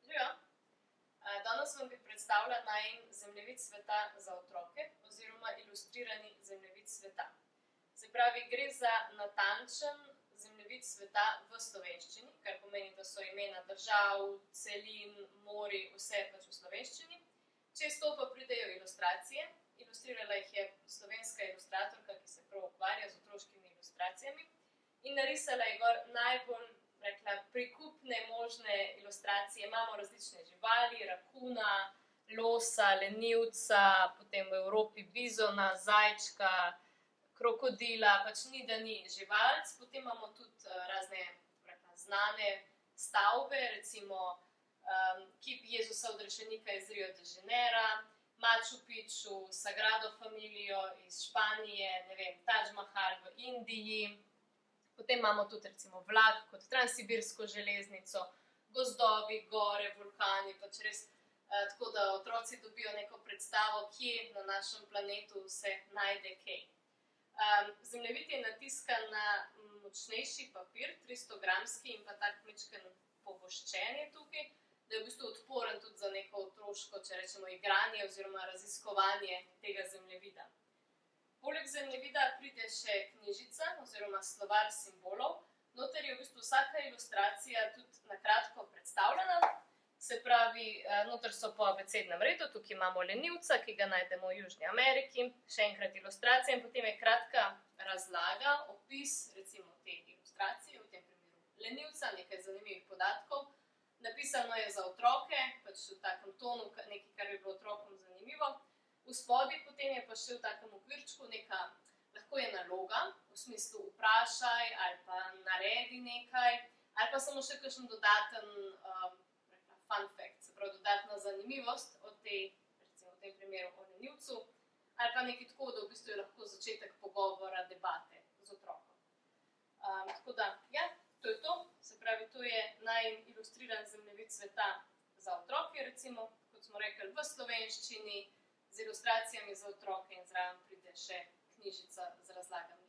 Živijo. Danes vam bi predstavila najin zemljevid sveta za otroke oziroma ilustrirani zemljevid sveta. Se pravi, gre za natančen zemljevid sveta v slovenščini, kar pomeni, da so imena držav, celin, morij, vse pač v slovenščini. Čez to pa pridejo ilustracije. Ilustrirala jih je slovenska ilustratorka, ki se prav ukvarja z otroškimi ilustracijami. In narisala je gor najbolj, rekla, prikupne možne ilustracije. Imamo različne živali, rakuna, losa, lenivca, potem v Evropi bizona, zajčka, krokodila, pač ni, da ni živalc. Potem imamo tudi razne, rekla, znane stavbe, recimo kip Jezusa odrešenika iz Rio de Janeira, Machu Picchu, Sagrado Familio iz Španije, ne vem, Taj Mahal v Indiji. Potem imamo tudi recimo vlak kot transsibirsko železnico, gozdovi, gore, vulkani, pač res tako, da otroci dobijo neko predstavo, kje na našem planetu se najde kaj. Zemljevid je natiskan na močnejši papir, 300-gramski in pa tak majčkeno povoščen je tukaj, da je v bistvu odporen tudi za neko otroško, če rečemo, igranje oziroma raziskovanje tega zemljevida. Poleg zemljevida pride še knjižica oziroma slovar simbolov. Noter je v bistvu vsaka ilustracija tudi na kratko predstavljena. Se pravi, noter so po abecednem redu, tukaj imamo lenivca, ki ga najdemo v Južni Ameriki, še enkrat ilustracija in potem je kratka razlaga, opis recimo te ilustracije, v tem primeru lenivca, nekaj zanimivih podatkov. Napisano je za otroke, pač v takem tonu, nekaj, kar bi bilo otrokom zanimivo. V spodaj potem je pa še v takem okvirčku neka, lahko je naloga, v smislu vprašaj ali pa naredi nekaj, ali pa samo še kakšen dodaten fun fact, se pravi dodatna zanimivost od tej, recimo v tem primeru o lenivcu, ali pa nekaj tako, da v bistvu je lahko začetek pogovora, debate z otrokom. Tako da, ja, to je to, se pravi, to je najin ilustriran zemljevid sveta za otroke, recimo, kot smo rekli, v slovenščini, z ilustracijami za otroke in zraven pride še knjižica z razlagami.